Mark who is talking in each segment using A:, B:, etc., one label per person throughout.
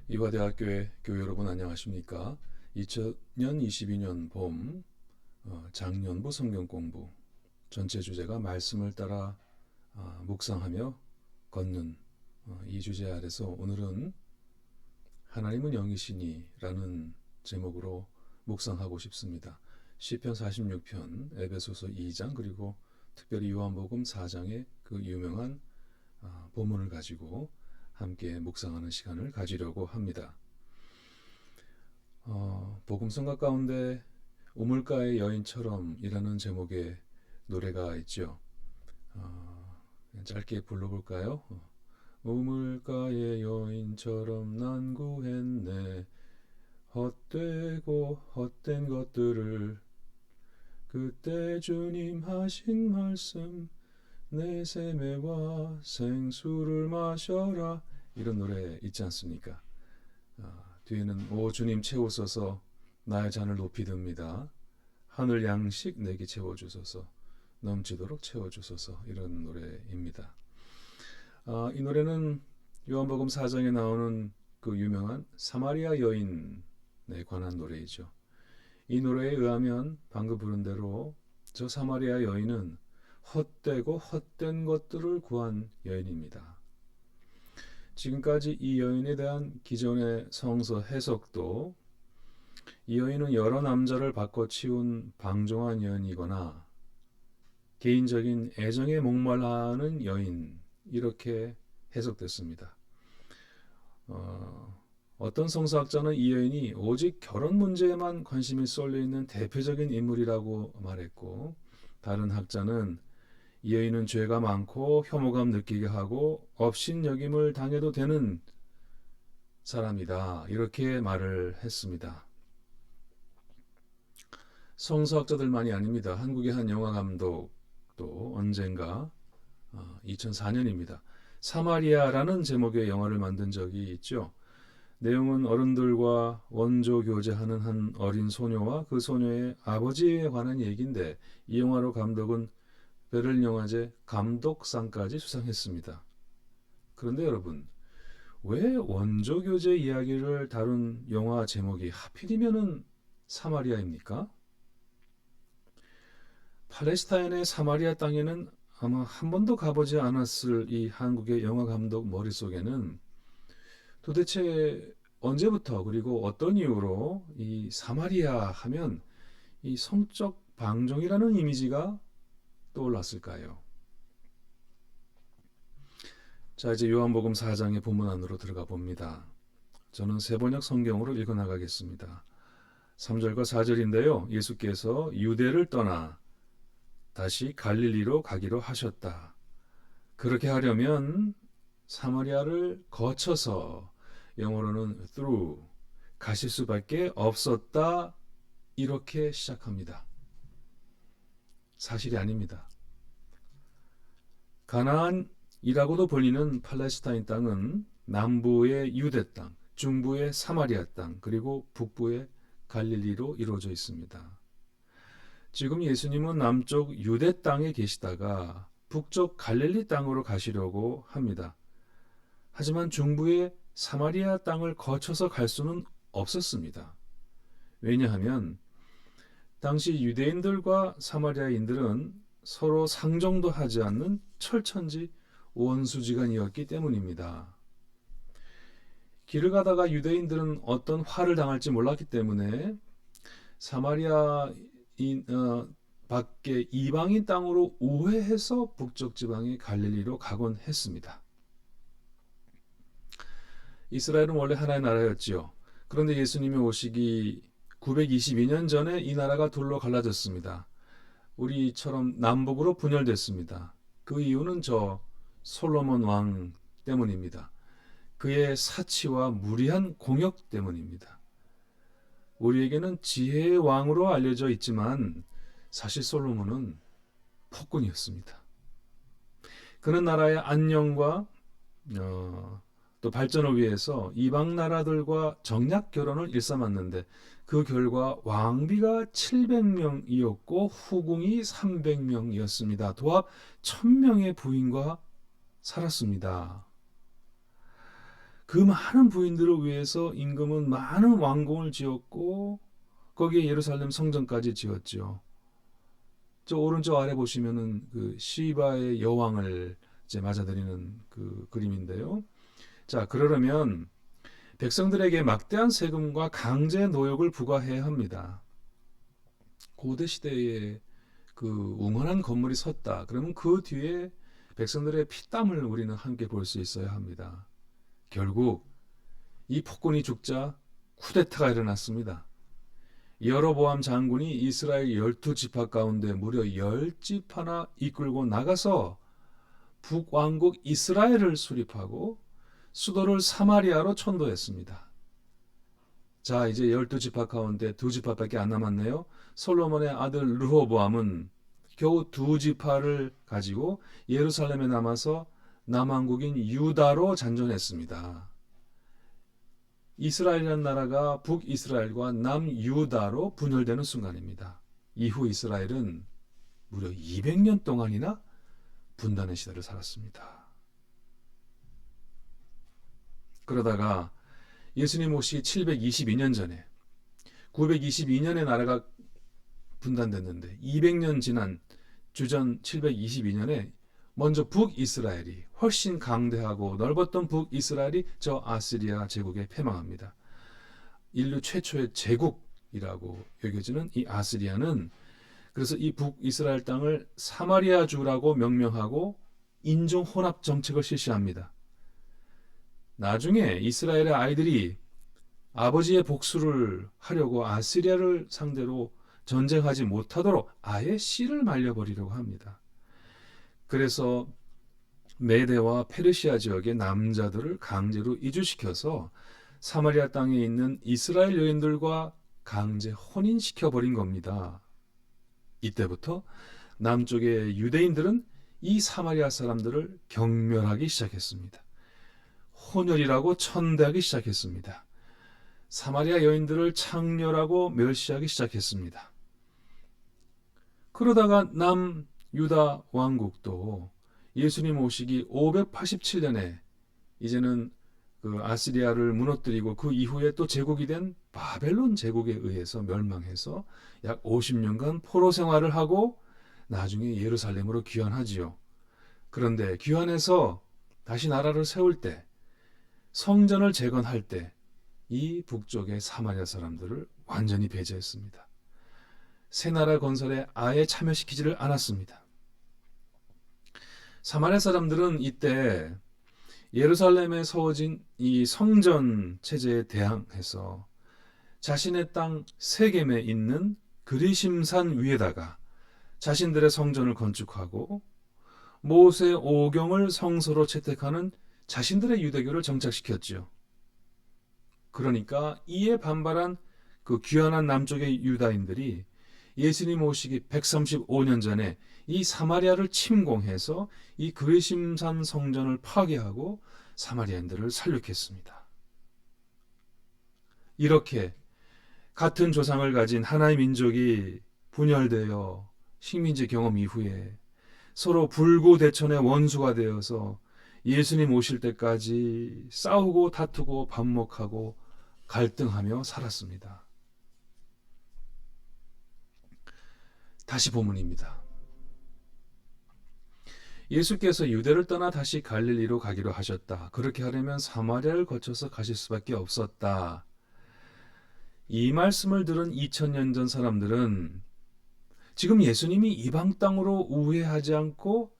A: 이화대학교의 교회 여러분 안녕하십니까? 2022년 봄 장년부 성경 공부 전체 주제가 말씀을 따라 묵상하며 걷는 이 주제 아래서 오늘은 하나님은 영이시니라는 제목으로 묵상하고 싶습니다. 시편 46편, 에베소서 2장 그리고 특별히 요한복음 4장의 그 유명한 본문을 가지고 함께 묵상하는 시간을 가지려고 합니다. 복음성가 가운데 우물가의 여인처럼이라는 제목의 노래가 있죠. 짧게 불러볼까요? 우물가의 여인처럼 난 구했네 헛되고 헛된 것들을 그때 주님 하신 말씀 내 세매와 생수를 마셔라 이런 노래 있지 않습니까? 뒤에는 오 주님 채우소서 나의 잔을 높이 듭니다. 하늘 양식 내게 채워주소서 넘치도록 채워주소서 이런 노래입니다. 이 노래는 요한복음 4장에 나오는 그 유명한 사마리아 여인에 관한 노래이죠. 이 노래에 의하면 방금 부른 대로 저 사마리아 여인은 헛되고 헛된 것들을 구한 여인입니다. 지금까지 이 여인에 대한 기존의 성서 해석도 이 여인은 여러 남자를 바꿔치운 방종한 여인이거나 개인적인 애정에 목말라하는 여인 이렇게 해석됐습니다. 어떤 성서학자는 이 여인이 오직 결혼 문제에만 관심이 쏠려 있는 대표적인 인물이라고 말했고 다른 학자는 이 여인은 죄가 많고 혐오감 느끼게 하고 업신여김을 당해도 되는 사람이다 이렇게 말을 했습니다. 성서학자들만이 아닙니다. 한국의 한 영화 감독도 언젠가 2004년입니다. 사마리아라는 제목의 영화를 만든 적이 있죠. 내용은 어른들과 원조 교제하는 한 어린 소녀와 그 소녀의 아버지에 관한 얘기인데 이 영화로 감독은 베를린 영화제 감독상까지 수상했습니다. 그런데 여러분, 왜 원조 교제 이야기를 다룬 영화 제목이 하필이면은 사마리아입니까? 팔레스타인의 사마리아 땅에는 아마 한 번도 가보지 않았을 이 한국의 영화 감독 머릿속에는 도대체 언제부터 그리고 어떤 이유로 이 사마리아 하면 이 성적 방종이라는 이미지가 떠올랐을까요? 자, 이제 요한복음 4장의 본문 안으로 들어가 봅니다. 저는 세번역 성경으로 읽어 나가겠습니다. 3절과 4절인데요. 예수께서 유대를 떠나 다시 갈릴리로 가기로 하셨다. 그렇게 하려면 사마리아를 거쳐서 영어로는 through 가실 수밖에 없었다. 이렇게 시작합니다. 사실이 아닙니다. 가나안이라고도 불리는 팔레스타인 땅은 남부의 유대 땅, 중부의 사마리아 땅, 그리고 북부의 갈릴리로 이루어져 있습니다. 지금 예수님은 남쪽 유대 땅에 계시다가 북쪽 갈릴리 땅으로 가시려고 합니다. 하지만 중부의 사마리아 땅을 거쳐서 갈 수는 없었습니다. 왜냐하면 당시 유대인들과 사마리아인들은 서로 상종도 하지 않는 철천지 원수지간이었기 때문입니다. 길을 가다가 유대인들은 어떤 화를 당할지 몰랐기 때문에 사마리아 밖에 이방인 땅으로 우회해서 북쪽 지방의 갈릴리로 가곤 했습니다. 이스라엘은 원래 하나의 나라였지요. 그런데 예수님이 오시기 922년 전에 이 나라가 둘로 갈라졌습니다. 우리처럼 남북으로 분열됐습니다. 그 이유는 저 솔로몬 왕 때문입니다. 그의 사치와 무리한 공역 때문입니다. 우리에게는 지혜의 왕으로 알려져 있지만 사실 솔로몬은 폭군이었습니다. 그는 나라의 안녕과 또 발전을 위해서 이방 나라들과 정략 결혼을 일삼았는데 그 결과 왕비가 700명이었고 후궁이 300명이었습니다. 도합 1000명의 부인과 살았습니다. 그 많은 부인들을 위해서 임금은 많은 왕궁을 지었고 거기에 예루살렘 성전까지 지었죠. 저 오른쪽 아래 보시면은 그 시바의 여왕을 이제 맞아들이는 그 그림인데요. 자, 그러려면 백성들에게 막대한 세금과 강제 노역을 부과해야 합니다. 고대 시대에 그 웅원한 건물이 섰다. 그러면 그 뒤에 백성들의 피땀을 우리는 함께 볼 수 있어야 합니다. 결국 이 폭군이 죽자 쿠데타가 일어났습니다. 여로보암 장군이 이스라엘 12지파 가운데 무려 10지파나 이끌고 나가서 북왕국 이스라엘을 수립하고 수도를 사마리아로 천도했습니다. 자, 이제 12지파 가운데 2지파밖에 안 남았네요. 솔로몬의 아들 르호보암은 겨우 2지파를 가지고 예루살렘에 남아서 남왕국인 유다로 잔존했습니다. 이스라엘이라는 나라가 북이스라엘과 남유다로 분열되는 순간입니다. 이후 이스라엘은 무려 200년 동안이나 분단의 시대를 살았습니다. 그러다가 예수님 오시기 722년 전에 922년에 나라가 분단됐는데 200년 지난 주전 722년에 먼저 북이스라엘이 훨씬 강대하고 넓었던 북이스라엘이 저 아시리아 제국에 패망합니다. 인류 최초의 제국이라고 여겨지는 이 아시리아는 그래서 이 북이스라엘 땅을 사마리아주라고 명명하고 인종 혼합 정책을 실시합니다. 나중에 이스라엘의 아이들이 아버지의 복수를 하려고 아시리아를 상대로 전쟁하지 못하도록 아예 씨를 말려버리려고 합니다. 그래서 메대와 페르시아 지역의 남자들을 강제로 이주시켜서 사마리아 땅에 있는 이스라엘 여인들과 강제 혼인시켜버린 겁니다. 이때부터 남쪽의 유대인들은 이 사마리아 사람들을 경멸하기 시작했습니다. 혼혈이라고 천대하기 시작했습니다. 사마리아 여인들을 창렬하고 멸시하기 시작했습니다. 그러다가 남유다 왕국도 예수님 오시기 587년에 이제는 그 아시리아를 무너뜨리고 그 이후에 또 제국이 된 바벨론 제국에 의해서 멸망해서 약 50년간 포로 생활을 하고 나중에 예루살렘으로 귀환하지요. 그런데 귀환해서 다시 나라를 세울 때 성전을 재건할 때 이 북쪽의 사마리아 사람들을 완전히 배제했습니다. 새 나라 건설에 아예 참여시키지를 않았습니다. 사마리아 사람들은 이때 예루살렘에 세워진 이 성전 체제에 대항해서 자신의 땅 세겜에 있는 그리심산 위에다가 자신들의 성전을 건축하고 모세 오경을 성소로 채택하는 자신들의 유대교를 정착시켰죠. 그러니까 이에 반발한 그 귀환한 남쪽의 유다인들이 예수님 오시기 135년 전에 이 사마리아를 침공해서 이 그리심산 성전을 파괴하고 사마리아인들을 살육했습니다. 이렇게 같은 조상을 가진 하나의 민족이 분열되어 식민지 경험 이후에 서로 불구대천의 원수가 되어서 예수님 오실 때까지 싸우고 다투고 반목하고 갈등하며 살았습니다. 다시 본문입니다. 예수께서 유대를 떠나 다시 갈릴리로 가기로 하셨다. 그렇게 하려면 사마리아를 거쳐서 가실 수밖에 없었다. 이 말씀을 들은 2000년 전 사람들은 지금 예수님이 이방 땅으로 우회하지 않고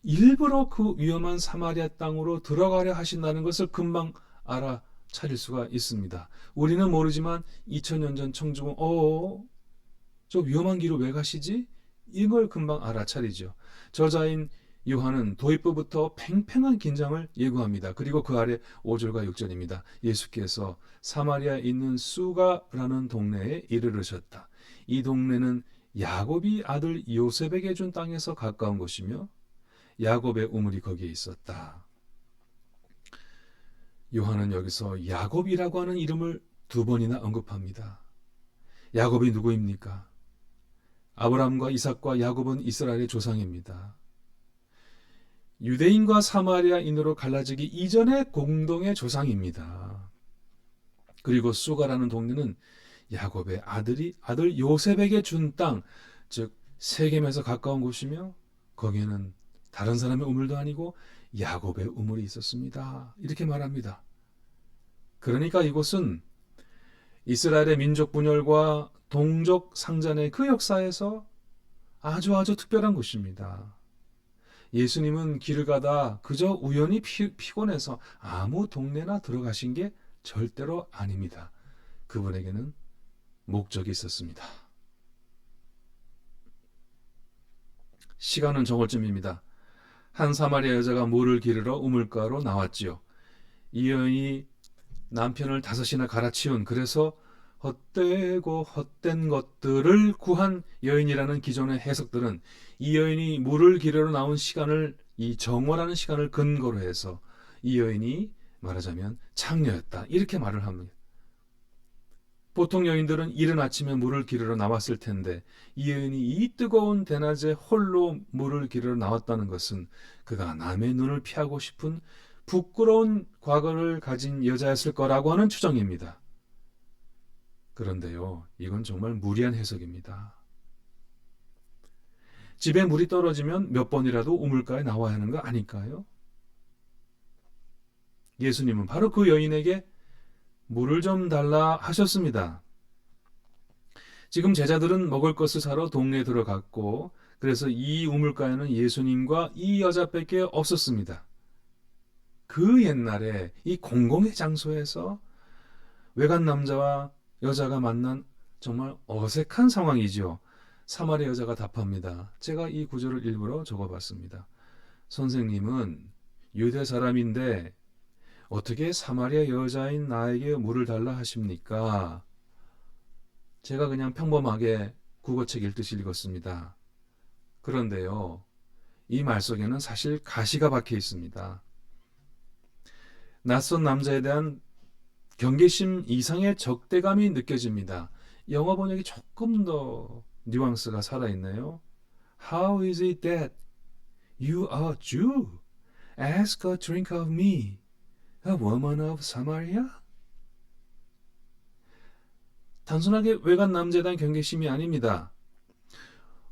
A: 일부러 그 위험한 사마리아 땅으로 들어가려 하신다는 것을 금방 알아차릴 수가 있습니다. 우리는 모르지만 2000년 전 청중은 저 위험한 길을 왜 가시지? 이걸 금방 알아차리죠. 저자인 요한은 도입부부터 팽팽한 긴장을 예고합니다. 그리고 그 아래 5절과 6절입니다. 예수께서 사마리아에 있는 수가라는 동네에 이르르셨다. 이 동네는 야곱이 아들 요셉에게 준 땅에서 가까운 곳이며 야곱의 우물이 거기에 있었다. 요한은 여기서 야곱이라고 하는 이름을 2번이나 언급합니다. 야곱이 누구입니까? 아브라함과 이삭과 야곱은 이스라엘의 조상입니다. 유대인과 사마리아인으로 갈라지기 이전의 공동의 조상입니다. 그리고 수가라는 동네는 야곱의 아들 요셉에게 준 땅, 즉 세겜에서 가까운 곳이며 거기에는 다른 사람의 우물도 아니고 야곱의 우물이 있었습니다. 이렇게 말합니다. 그러니까 이곳은 이스라엘의 민족 분열과 동족 상잔의 그 역사에서 아주 특별한 곳입니다. 예수님은 길을 가다 그저 우연히 피곤해서 아무 동네나 들어가신 게 절대로 아닙니다. 그분에게는 목적이 있었습니다. 시간은 정오쯤입니다. 한 사마리아 여자가 물을 기르러 우물가로 나왔지요. 이 여인이 남편을 5이나 갈아치운, 그래서 헛되고 헛된 것들을 구한 여인이라는 기존의 해석들은 이 여인이 물을 기르러 나온 시간을, 이 정오라는 시간을 근거로 해서 이 여인이 말하자면 창녀였다, 이렇게 말을 합니다. 보통 여인들은 이른 아침에 물을 기르러 나왔을 텐데 이 여인이 이 뜨거운 대낮에 홀로 물을 기르러 나왔다는 것은 그가 남의 눈을 피하고 싶은 부끄러운 과거를 가진 여자였을 거라고 하는 추정입니다. 그런데요, 이건 정말 무리한 해석입니다. 집에 물이 떨어지면 몇 번이라도 우물가에 나와야 하는 거 아닐까요? 예수님은 바로 그 여인에게 물을 좀 달라 하셨습니다. 지금 제자들은 먹을 것을 사러 동네에 들어갔고, 그래서 이 우물가에는 예수님과 이 여자밖에 없었습니다. 그 옛날에 이 공공의 장소에서 외간 남자와 여자가 만난 정말 어색한 상황이지요. 사마리아 여자가 답합니다. 제가 이 구절을 일부러 적어봤습니다. 선생님은 유대 사람인데 어떻게 사마리아 여자인 나에게 물을 달라 하십니까? 제가 그냥 평범하게 국어책 읽듯이 읽었습니다. 그런데요, 이 말 속에는 사실 가시가 박혀 있습니다. 낯선 남자에 대한 경계심 이상의 적대감이 느껴집니다. 영어 번역이 조금 더 뉘앙스가 살아있네요. How is it that you are Jew? Ask a drink of me, a woman of Samaria? 단순하게 외간 남자에 대한 경계심이 아닙니다.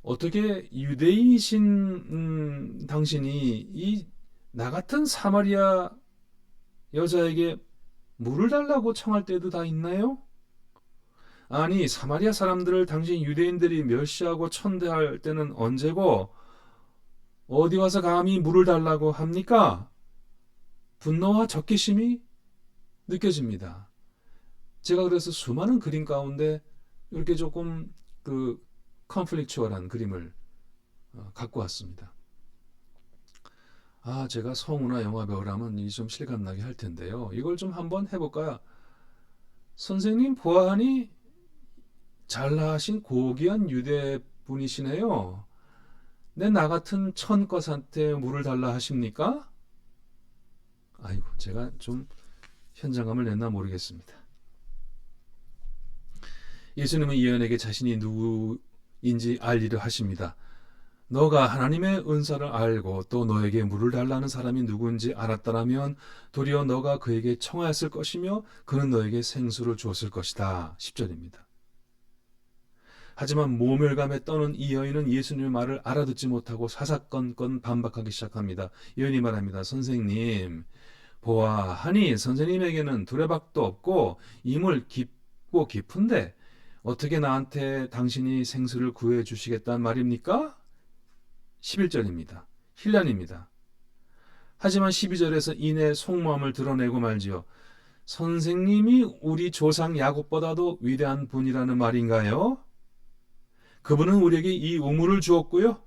A: 어떻게 유대인이신 당신이 이 나 같은 사마리아 여자에게 물을 달라고 청할 때도 다 있나요? 아니, 사마리아 사람들을 당신 유대인들이 멸시하고 천대할 때는 언제고 어디 와서 감히 물을 달라고 합니까? 분노와 적개심이 느껴집니다. 제가 그래서 수많은 그림 가운데 이렇게 조금 컨플릭추얼한 그림을 갖고 왔습니다. 제가 성우나 영화배우라면 이 좀 실감나게 할 텐데요. 이걸 좀 한번 해볼까요? 선생님 보아하니 잘나신 고귀한 유대 분이시네요. 나 같은 천것한테 물을 달라 하십니까? 아이고, 제가 좀 현장감을 냈나 모르겠습니다. 예수님은 이 여인에게 자신이 누구인지 알리려 하십니다. 너가 하나님의 은사를 알고 또 너에게 물을 달라는 사람이 누구인지 알았다라면 도리어 너가 그에게 청하였을 것이며 그는 너에게 생수를 주었을 것이다. 10절입니다. 하지만 모멸감에 떠는 이 여인은 예수님의 말을 알아듣지 못하고 사사건건 반박하기 시작합니다. 여인이 말합니다. 선생님, 보아하니 선생님에게는 두레박도 없고 이물 깊고 깊은데 어떻게 나한테 당신이 생수를 구해 주시겠다는 말입니까? 11절입니다. 힐란입니다. 하지만 12절에서 이내 속마음을 드러내고 말지요. 선생님이 우리 조상 야곱보다도 위대한 분이라는 말인가요? 그분은 우리에게 이 우물을 주었고요.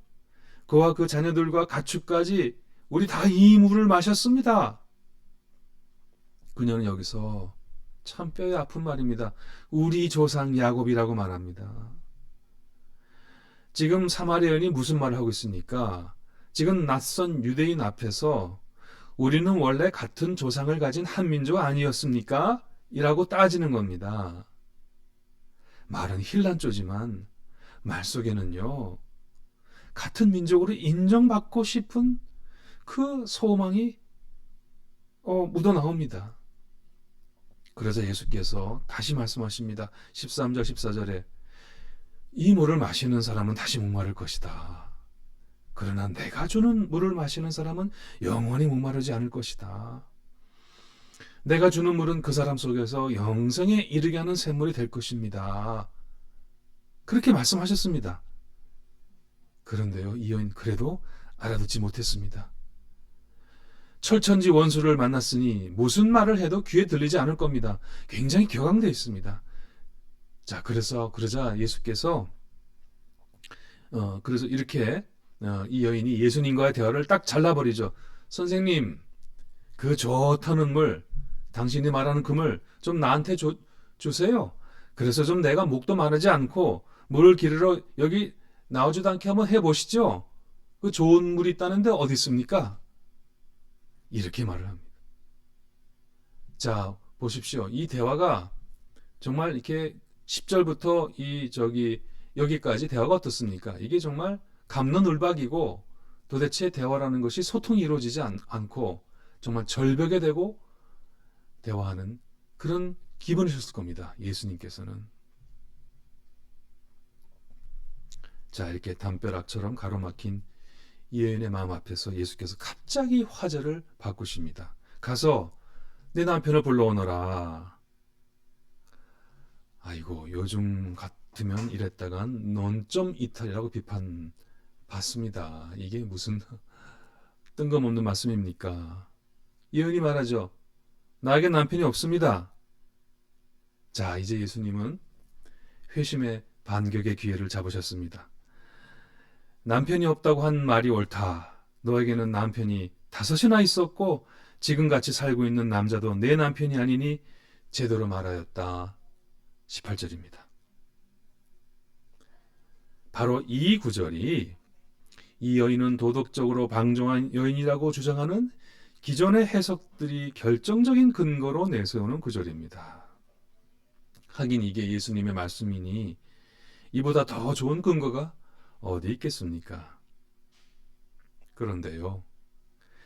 A: 그와 그 자녀들과 가축까지 우리 다 이 물을 마셨습니다. 그녀는 여기서 참 뼈에 아픈 말입니다. 우리 조상 야곱이라고 말합니다. 지금 사마리아인이 무슨 말을 하고 있습니까? 지금 낯선 유대인 앞에서 우리는 원래 같은 조상을 가진 한 민족 아니었습니까? 이라고 따지는 겁니다. 말은 힐란조지만 말 속에는요, 같은 민족으로 인정받고 싶은 그 소망이 묻어나옵니다. 그러자 예수께서 다시 말씀하십니다. 13절 14절에 이 물을 마시는 사람은 다시 목마를 것이다. 그러나 내가 주는 물을 마시는 사람은 영원히 목마르지 않을 것이다. 내가 주는 물은 그 사람 속에서 영생에 이르게 하는 샘물이 될 것입니다. 그렇게 말씀하셨습니다. 그런데요, 이 여인 그래도 알아듣지 못했습니다. 철천지 원수를 만났으니 무슨 말을 해도 귀에 들리지 않을 겁니다. 굉장히 격앙되어 있습니다. 자, 그러자 예수께서 그래서 이렇게 이 여인이 예수님과의 대화를 딱 잘라버리죠. 선생님, 그 좋다는 물, 당신이 말하는 그 물 좀 나한테 주세요. 그래서 좀 내가 목도 마르지 않고 물을 기르러 여기 나오지도 않게 한번 해보시죠. 그 좋은 물이 있다는데 어디 있습니까? 이렇게 말을 합니다. 자, 보십시오. 이 대화가 정말 이렇게 10절부터 여기까지 대화가 어떻습니까? 이게 정말 갑론을박이고 도대체 대화라는 것이 소통이 이루어지지 않고 정말 절벽에 대고 대화하는 그런 기분이셨을 겁니다. 예수님께서는. 자, 이렇게 담벼락처럼 가로막힌 이 여인의 마음 앞에서 예수께서 갑자기 화제를 바꾸십니다. 가서 내 남편을 불러오너라. 아이고, 요즘 같으면 이랬다간 논점 이탈이라고 비판받습니다. 이게 무슨 뜬금없는 말씀입니까? 이 여인이 말하죠. 나에게 남편이 없습니다. 자, 이제 예수님은 회심의 반격의 기회를 잡으셨습니다. 남편이 없다고 한 말이 옳다. 너에게는 남편이 5이나 있었고 지금 같이 살고 있는 남자도 내 남편이 아니니 제대로 말하였다. 18절입니다. 바로 이 구절이 이 여인은 도덕적으로 방종한 여인이라고 주장하는 기존의 해석들이 결정적인 근거로 내세우는 구절입니다. 하긴 이게 예수님의 말씀이니 이보다 더 좋은 근거가 어디 있겠습니까? 그런데요,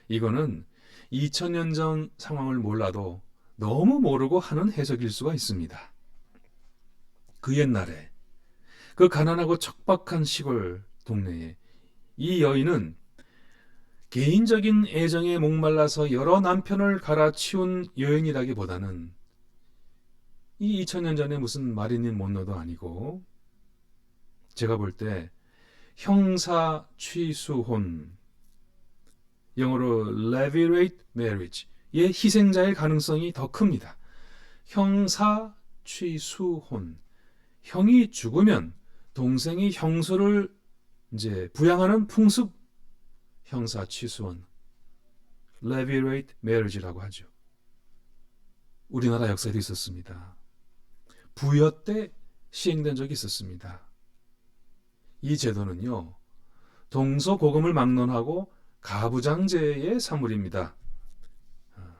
A: 이거는 2000년 전 상황을 몰라도 너무 모르고 하는 해석일 수가 있습니다. 그 옛날에 그 가난하고 척박한 시골 동네에 이 여인은 개인적인 애정에 목말라서 여러 남편을 갈아치운 여인이라기보다는 이 2000년 전에 무슨 마릴린 monroe도 아니고 제가 볼 때 형사 취수혼, 영어로 levirate marriage의 희생자일 가능성이 더 큽니다. 형사 취수혼, 형이 죽으면 동생이 형수를 이제 부양하는 풍습, 형사 취수혼, levirate marriage라고 하죠. 우리나라 역사에도 있었습니다. 부여 때 시행된 적이 있었습니다. 이 제도는요, 동서고금을 막론하고 가부장제의 사물입니다.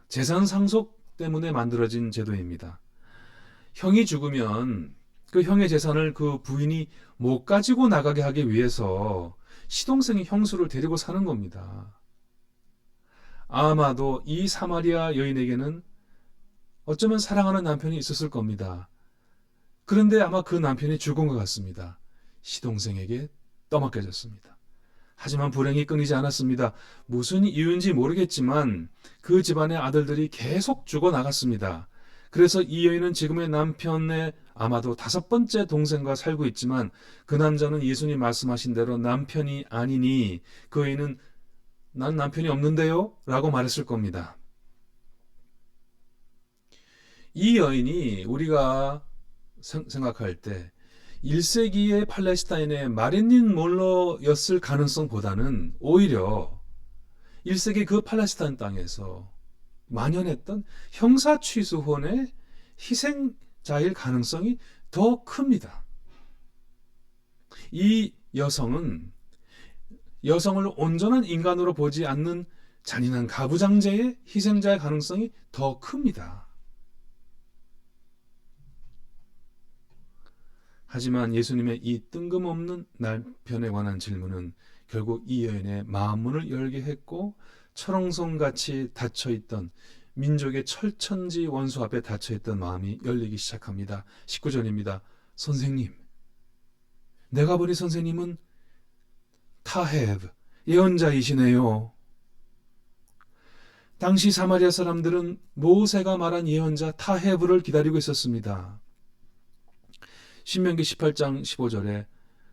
A: 재산 상속 때문에 만들어진 제도입니다. 형이 죽으면 그 형의 재산을 그 부인이 못 가지고 나가게 하기 위해서 시동생이 형수를 데리고 사는 겁니다. 아마도 이 사마리아 여인에게는 어쩌면 사랑하는 남편이 있었을 겁니다. 그런데 아마 그 남편이 죽은 것 같습니다. 시동생에게 떠맡겨졌습니다. 하지만 불행이 끊이지 않았습니다. 무슨 이유인지 모르겠지만 그 집안의 아들들이 계속 죽어나갔습니다. 그래서 이 여인은 지금의 남편의 아마도 5번째 동생과 살고 있지만 그 남자는 예수님 말씀하신 대로 남편이 아니니 그 여인은 난 남편이 없는데요? 라고 말했을 겁니다. 이 여인이 우리가 생각할 때 1세기의 팔레스타인의 마릴린 monroe였을 가능성보다는 오히려 1세기 그 팔레스타인 땅에서 만연했던 형사취수혼의 희생자일 가능성이 더 큽니다. 이 여성은 여성을 온전한 인간으로 보지 않는 잔인한 가부장제의 희생자의 가능성이 더 큽니다. 하지만 예수님의 이 뜬금없는 남편에 관한 질문은 결국 이 여인의 마음문을 열게 했고 철옹성같이 닫혀있던 민족의 철천지 원수 앞에 닫혀있던 마음이 열리기 시작합니다. 19절입니다. 선생님, 내가 보니 선생님은 타헤브, 예언자이시네요. 당시 사마리아 사람들은 모세가 말한 예언자 타헤브를 기다리고 있었습니다. 신명기 18장 15절에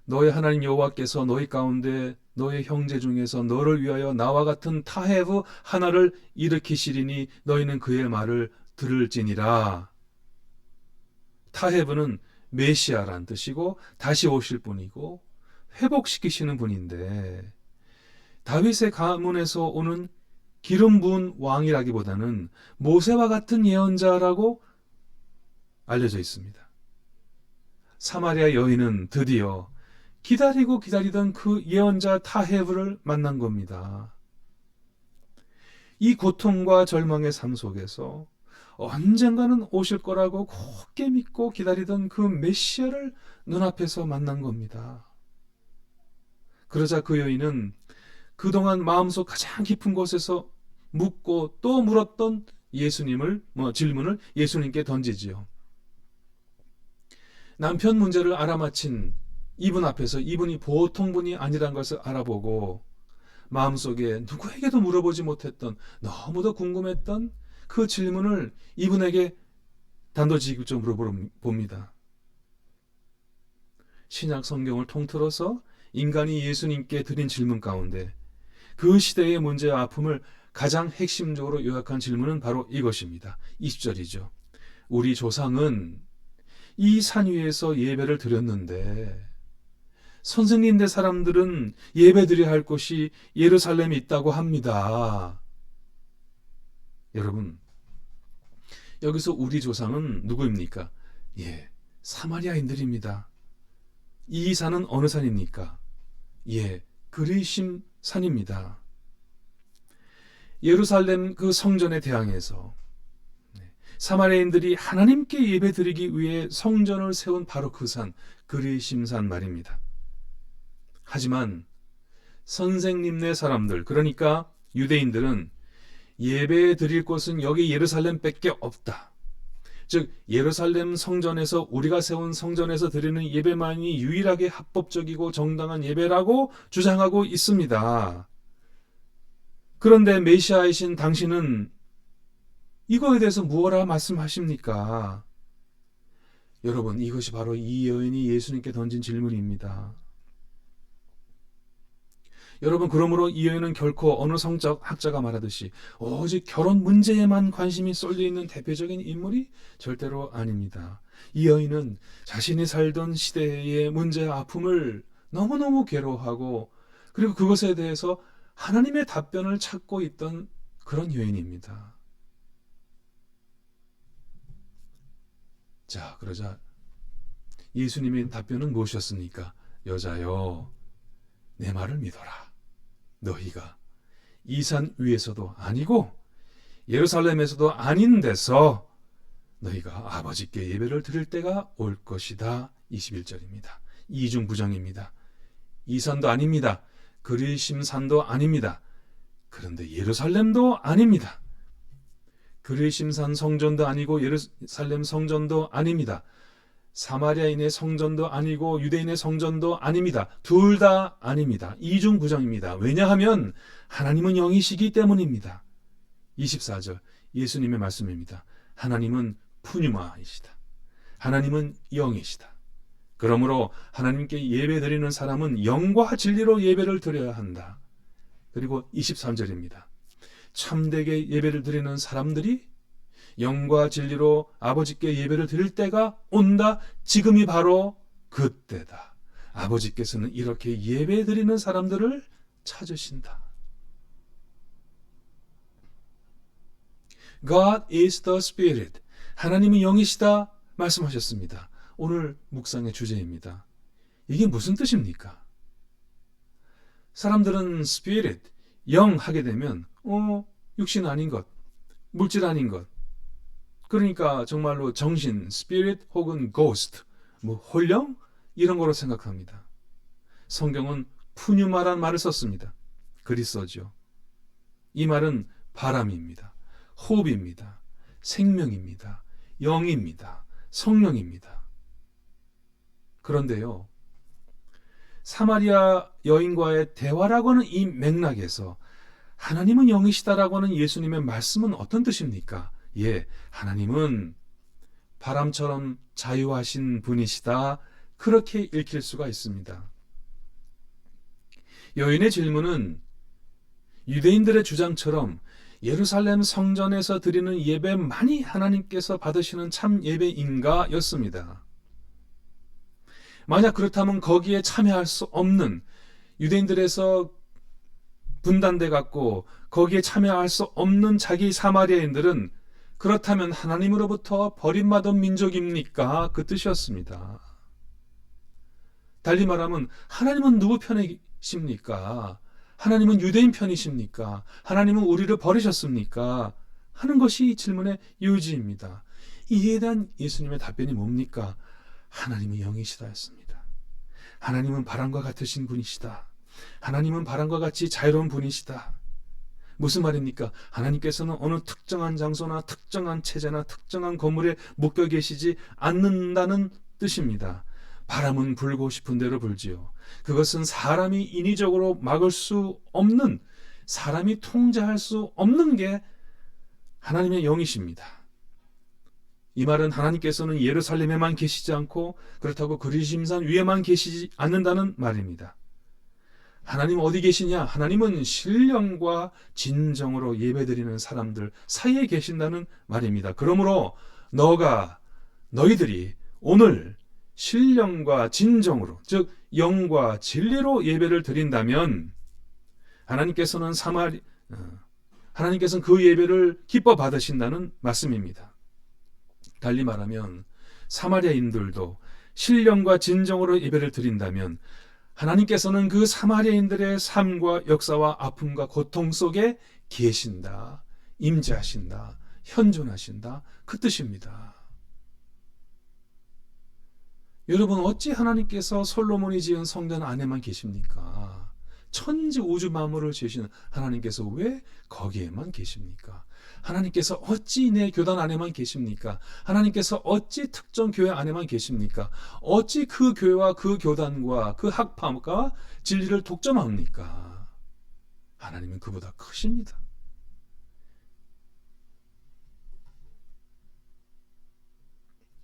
A: 너의 하나님 여호와께서 너희 가운데 너의 형제 중에서 너를 위하여 나와 같은 타헤브 하나를 일으키시리니 너희는 그의 말을 들을지니라. 타헤브는 메시아란 뜻이고 다시 오실 분이고 회복시키시는 분인데, 다윗의 가문에서 오는 기름 부은 왕이라기보다는 모세와 같은 예언자라고 알려져 있습니다. 사마리아 여인은 드디어 기다리고 기다리던 그 예언자 타헤브를 만난 겁니다. 이 고통과 절망의 삶 속에서 언젠가는 오실 거라고 굳게 믿고 기다리던 그 메시아를 눈앞에서 만난 겁니다. 그러자 그 여인은 그동안 마음속 가장 깊은 곳에서 묻고 또 물었던 질문을 예수님께 던지지요. 남편 문제를 알아맞힌 이분 앞에서 이분이 보통 분이 아니란 것을 알아보고 마음속에 누구에게도 물어보지 못했던, 너무도 궁금했던 그 질문을 이분에게 단도직입적으로 물어봅니다. 신약 성경을 통틀어서 인간이 예수님께 드린 질문 가운데 그 시대의 문제와 아픔을 가장 핵심적으로 요약한 질문은 바로 이것입니다. 20절이죠. 우리 조상은 이 산 위에서 예배를 드렸는데 선생님네 사람들은 예배드려야 할 곳이 예루살렘에 있다고 합니다. 여러분, 여기서 우리 조상은 누구입니까? 사마리아인들입니다. 이 산은 어느 산입니까? 그리심 산입니다. 예루살렘 그 성전에 대항해서 사마리아인들이 하나님께 예배드리기 위해 성전을 세운 바로 그 산, 그리심산 말입니다. 하지만 선생님네 사람들, 그러니까 유대인들은 예배 드릴 곳은 여기 예루살렘밖에 없다. 즉 예루살렘 성전에서, 우리가 세운 성전에서 드리는 예배만이 유일하게 합법적이고 정당한 예배라고 주장하고 있습니다. 그런데 메시아이신 당신은 이거에 대해서 무엇라 말씀하십니까? 여러분, 이것이 바로 이 여인이 예수님께 던진 질문입니다. 여러분, 그러므로 이 여인은 결코 어느 성적 학자가 말하듯이 오직 결혼 문제에만 관심이 쏠려 있는 대표적인 인물이 절대로 아닙니다. 이 여인은 자신이 살던 시대의 문제와 아픔을 너무너무 괴로워하고, 그리고 그것에 대해서 하나님의 답변을 찾고 있던 그런 여인입니다. 자, 그러자 예수님의 답변은 무엇이었습니까? 여자여, 내 말을 믿어라. 너희가 이 산 위에서도 아니고 예루살렘에서도 아닌 데서 너희가 아버지께 예배를 드릴 때가 올 것이다. 21절입니다. 이중부정입니다. 이 산도 아닙니다. 그리심산도 아닙니다. 그런데 예루살렘도 아닙니다. 그리심산 성전도 아니고 예루살렘 성전도 아닙니다. 사마리아인의 성전도 아니고 유대인의 성전도 아닙니다. 둘 다 아닙니다. 이중부정입니다. 왜냐하면 하나님은 영이시기 때문입니다. 24절 예수님의 말씀입니다. 하나님은 푸뉴마이시다. 하나님은 영이시다. 그러므로 하나님께 예배드리는 사람은 영과 진리로 예배를 드려야 한다. 그리고 23절입니다. 참되게 예배를 드리는 사람들이 영과 진리로 아버지께 예배를 드릴 때가 온다. 지금이 바로 그때다. 아버지께서는 이렇게 예배 드리는 사람들을 찾으신다. God is the Spirit. 하나님은 영이시다 말씀하셨습니다. 오늘 묵상의 주제입니다. 이게 무슨 뜻입니까? 사람들은 Spirit, 영 하게 되면 육신 아닌 것, 물질 아닌 것, 그러니까 정말로 정신, Spirit 혹은 Ghost, 혼령 이런 거로 생각합니다. 성경은 푸뉴마란 말을 썼습니다. 그리스어죠. 이 말은 바람입니다. 호흡입니다. 생명입니다. 영입니다. 성령입니다. 그런데요, 사마리아 여인과의 대화라고 하는 이 맥락에서 하나님은 영이시다라고 하는 예수님의 말씀은 어떤 뜻입니까? 예, 하나님은 바람처럼 자유하신 분이시다. 그렇게 읽힐 수가 있습니다. 여인의 질문은 유대인들의 주장처럼 예루살렘 성전에서 드리는 예배만이 하나님께서 받으시는 참 예배인가 였습니다. 만약 그렇다면 거기에 참여할 수 없는, 유대인들에서 분단돼 갖고 거기에 참여할 수 없는 자기 사마리아인들은 그렇다면 하나님으로부터 버림받은 민족입니까? 그 뜻이었습니다. 달리 말하면 하나님은 누구 편이십니까? 하나님은 유대인 편이십니까? 하나님은 우리를 버리셨습니까? 하는 것이 이 질문의 요지입니다. 이에 대한 예수님의 답변이 뭡니까? 하나님은 영이시다였습니다. 하나님은 바람과 같으신 분이시다. 하나님은 바람과 같이 자유로운 분이시다. 무슨 말입니까? 하나님께서는 어느 특정한 장소나 특정한 체제나 특정한 건물에 묶여 계시지 않는다는 뜻입니다. 바람은 불고 싶은 대로 불지요. 그것은 사람이 인위적으로 막을 수 없는, 사람이 통제할 수 없는 게 하나님의 영이십니다. 이 말은 하나님께서는 예루살렘에만 계시지 않고 그렇다고 그리심산 위에만 계시지 않는다는 말입니다. 하나님 어디 계시냐? 하나님은 신령과 진정으로 예배드리는 사람들 사이에 계신다는 말입니다. 그러므로 너희들이 오늘 신령과 진정으로, 즉 영과 진리로 예배를 드린다면 하나님께서는 그 예배를 기뻐 받으신다는 말씀입니다. 달리 말하면 사마리아인들도 신령과 진정으로 예배를 드린다면 하나님께서는 그 사마리아인들의 삶과 역사와 아픔과 고통 속에 계신다, 임재하신다, 현존하신다, 그 뜻입니다. 여러분, 어찌 하나님께서 솔로몬이 지은 성전 안에만 계십니까? 천지 우주 만물을 지으시는 하나님께서 왜 거기에만 계십니까? 하나님께서 어찌 내 교단 안에만 계십니까? 하나님께서 어찌 특정 교회 안에만 계십니까? 어찌 그 교회와 그 교단과 그 학파가 진리를 독점합니까? 하나님은 그보다 크십니다.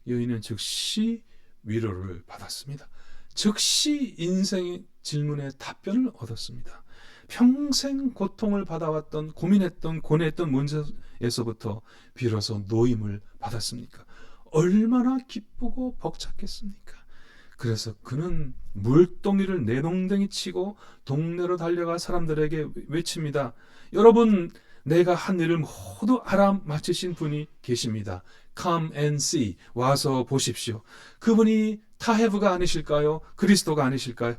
A: 여인은 즉시 위로를 받았습니다. 즉시 인생의 질문에 답변을 얻었습니다. 평생 고통을 받아왔던, 고민했던, 고뇌했던 문제에서부터 비로소 노임을 받았습니까? 얼마나 기쁘고 벅찼겠습니까? 그래서 그는 물동이를 내동댕이 치고 동네로 달려가 사람들에게 외칩니다. 여러분, 내가 한 일을 모두 알아맞히신 분이 계십니다. Come and see. 와서 보십시오. 그분이 타헤브가 아니실까요? 그리스도가 아니실까요?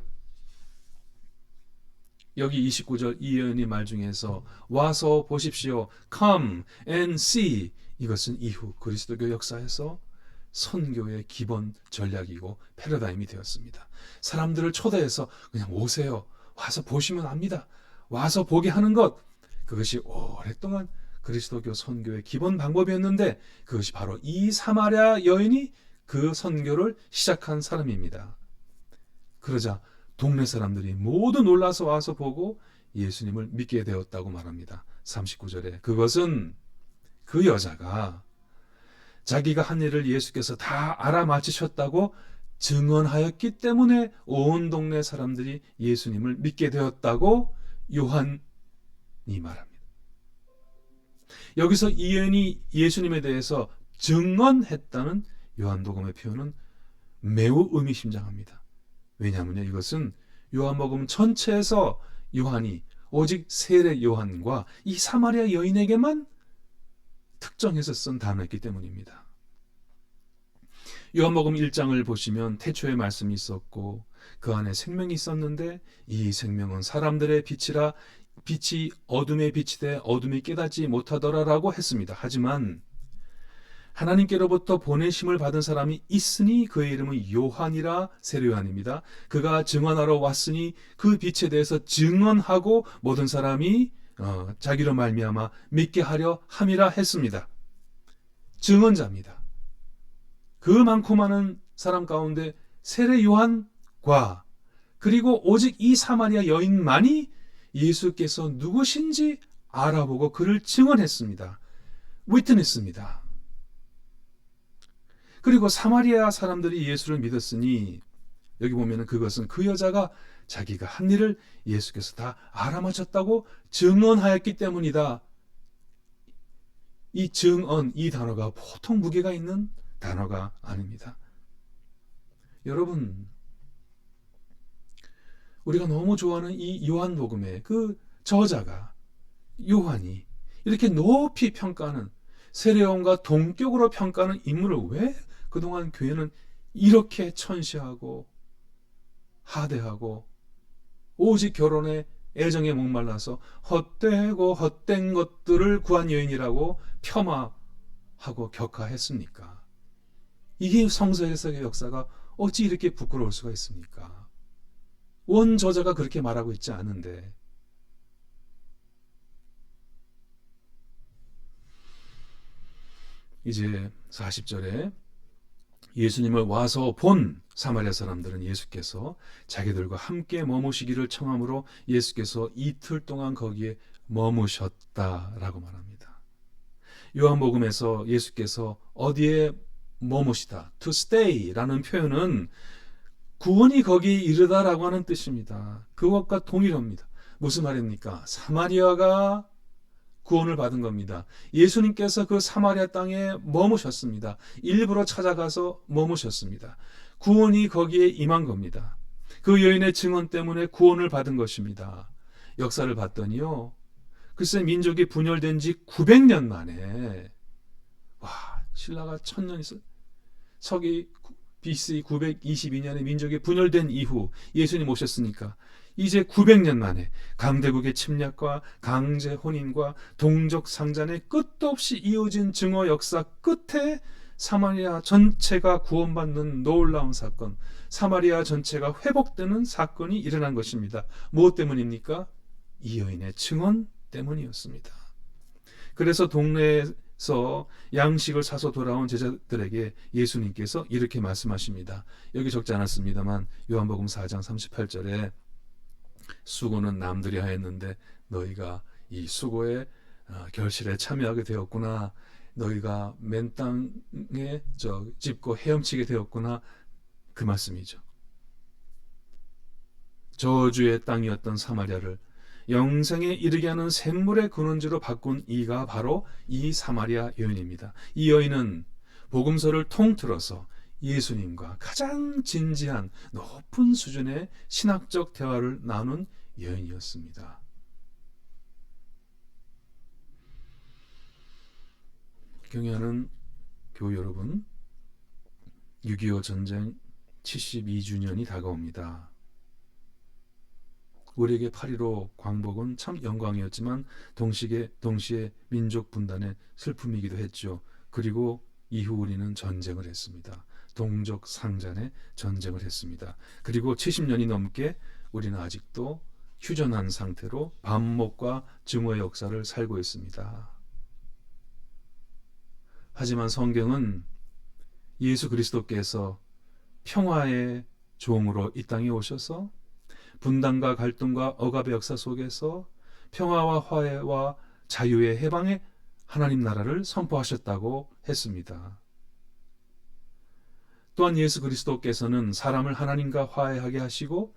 A: 여기 29절 이 여인의 말 중에서 와서 보십시오. Come and see. 이것은 이후 그리스도교 역사에서 선교의 기본 전략이고 패러다임이 되었습니다. 사람들을 초대해서 그냥 오세요. 와서 보시면 압니다. 와서 보게 하는 것. 그것이 오랫동안 그리스도교 선교의 기본 방법이었는데 그것이 바로 이 사마리아 여인이 그 선교를 시작한 사람입니다. 그러자 동네 사람들이 모두 놀라서 와서 보고 예수님을 믿게 되었다고 말합니다. 39절에 그것은 그 여자가 자기가 한 일을 예수께서 다 알아맞히셨다고 증언하였기 때문에 온 동네 사람들이 예수님을 믿게 되었다고 요한이 말합니다. 여기서 이 여인이 예수님에 대해서 증언했다는 요한복음의 표현은 매우 의미심장합니다. 왜냐하면 이것은 요한복음 전체에서 요한이 오직 세례 요한과 이 사마리아 여인에게만 특정해서 쓴 단어였기 때문입니다. 요한복음 1장을 보시면 태초에 말씀이 있었고 그 안에 생명이 있었는데 이 생명은 사람들의 빛이라 빛이 어둠에 비치되 어둠이 깨닫지 못하더라라고 했습니다. 하지만 하나님께로부터 보내심을 받은 사람이 있으니 그의 이름은 요한이라 세례 요한입니다. 그가 증언하러 왔으니 그 빛에 대해서 증언하고 모든 사람이 자기로 말미암아 믿게 하려 함이라 했습니다. 증언자입니다. 그 많고 많은 사람 가운데 세례 요한과 그리고 오직 이 사마리아 여인만이 예수께서 누구신지 알아보고 그를 증언했습니다. 위트니스입니다. 그리고 사마리아 사람들이 예수를 믿었으니 여기 보면 그것은 그 여자가 자기가 한 일을 예수께서 다 알아맞혔다고 증언하였기 때문이다. 이 증언, 이 단어가 보통 무게가 있는 단어가 아닙니다. 여러분, 우리가 너무 좋아하는 이 요한복음의 그 저자가 요한이 이렇게 높이 평가하는 세례요한과 동격으로 평가하는 인물을 왜 그동안 교회는 이렇게 천시하고 하대하고 오직 결혼에 애정에 목말라서 헛되고 헛된 것들을 구한 여인이라고 폄하하고 격하했습니까? 이게 성서 해석의 역사가 어찌 이렇게 부끄러울 수가 있습니까? 원 저자가 그렇게 말하고 있지 않은데 이제 40절에 예수님을 와서 본 사마리아 사람들은 예수께서 자기들과 함께 머무시기를 청함으로 예수께서 이틀 동안 거기에 머무셨다라고 말합니다. 요한복음에서 예수께서 어디에 머무시다, to stay라는 표현은 구원이 거기에 이르다라고 하는 뜻입니다. 그것과 동일합니다. 무슨 말입니까? 사마리아가 구원을 받은 겁니다. 예수님께서 그 사마리아 땅에 머무셨습니다. 일부러 찾아가서 머무셨습니다. 구원이 거기에 임한 겁니다. 그 여인의 증언 때문에 구원을 받은 것입니다. 역사를 봤더니요. 글쎄 민족이 분열된 지 900년 만에 신라가 1000년 있어 서기 BC 922년에 민족이 분열된 이후 예수님 오셨으니까 이제 900년 만에 강대국의 침략과 강제 혼인과 동족 상잔의 끝도 없이 이어진 증오 역사 끝에 사마리아 전체가 구원받는 놀라운 사건, 사마리아 전체가 회복되는 사건이 일어난 것입니다. 무엇 때문입니까? 이 여인의 증언 때문이었습니다. 그래서 동네에서 양식을 사서 돌아온 제자들에게 예수님께서 이렇게 말씀하십니다. 여기 적지 않았습니다만 요한복음 4장 38절에 수고는 남들이 하였는데 너희가 이 수고의 결실에 참여하게 되었구나. 너희가 맨 땅에 짚고 헤엄치게 되었구나. 그 말씀이죠. 저주의 땅이었던 사마리아를 영생에 이르게 하는 샘물의 근원지로 바꾼 이가 바로 이 사마리아 여인입니다. 이 여인은 복음서를 통틀어서 예수님과 가장 진지한 높은 수준의 신학적 대화를 나눈 여인이었습니다. 경애하는 교우 여러분, 6.25 전쟁 72주년이 다가옵니다. 우리에게 8.15 광복은 참 영광이었지만 동시에 민족 분단의 슬픔이기도 했죠. 그리고 이후 우리는 전쟁을 했습니다. 동족 상잔의 전쟁을 했습니다. 그리고 70년이 넘게 우리는 아직도 휴전한 상태로 반목과 증오의 역사를 살고 있습니다. 하지만 성경은 예수 그리스도께서 평화의 종으로 이 땅에 오셔서 분단과 갈등과 억압의 역사 속에서 평화와 화해와 자유의 해방의 하나님 나라를 선포하셨다고 했습니다. 또한 예수 그리스도께서는 사람을 하나님과 화해하게 하시고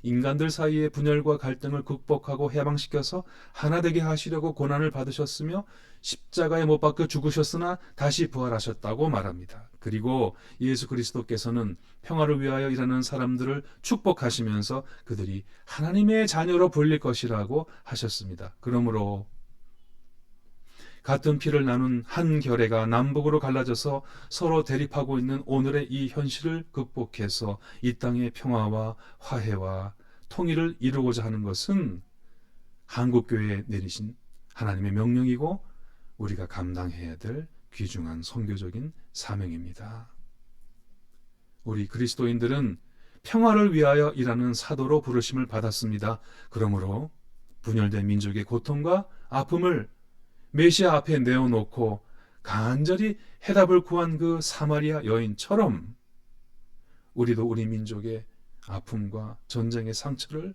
A: 인간들 사이의 분열과 갈등을 극복하고 해방시켜서 하나 되게 하시려고 고난을 받으셨으며 십자가에 못 박혀 죽으셨으나 다시 부활하셨다고 말합니다. 그리고 예수 그리스도께서는 평화를 위하여 일하는 사람들을 축복하시면서 그들이 하나님의 자녀로 불릴 것이라고 하셨습니다. 그러므로 같은 피를 나눈 한 결애가 남북으로 갈라져서 서로 대립하고 있는 오늘의 이 현실을 극복해서 이 땅의 평화와 화해와 통일을 이루고자 하는 것은 한국교회에 내리신 하나님의 명령이고 우리가 감당해야 될 귀중한 선교적인 사명입니다. 우리 그리스도인들은 평화를 위하여 일하는 사도로 부르심을 받았습니다. 그러므로 분열된 민족의 고통과 아픔을 메시아 앞에 내어놓고 간절히 해답을 구한 그 사마리아 여인처럼 우리도 우리 민족의 아픔과 전쟁의 상처를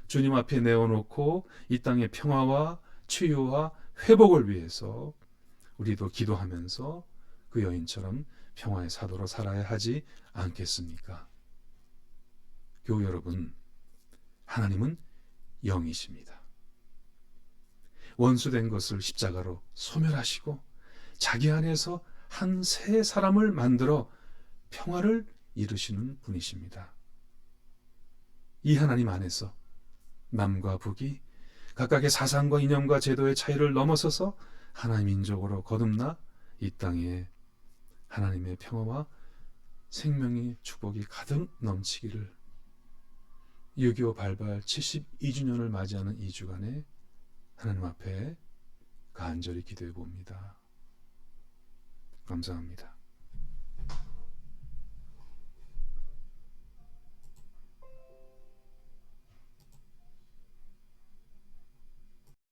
A: 주님 앞에 내어놓고 이 땅의 평화와 치유와 회복을 위해서 우리도 기도하면서 그 여인처럼 평화의 사도로 살아야 하지 않겠습니까? 교우 여러분, 하나님은 영이십니다. 원수된 것을 십자가로 소멸하시고 자기 안에서 한 새 사람을 만들어 평화를 이루시는 분이십니다. 이 하나님 안에서 남과 북이 각각의 사상과 이념과 제도의 차이를 넘어서서 하나님 민족으로 거듭나 이 땅에 하나님의 평화와 생명의 축복이 가득 넘치기를 6.25 발발 72주년을 맞이하는 이 주간에 하나님 앞에 간절히 기도해 봅니다. 감사합니다.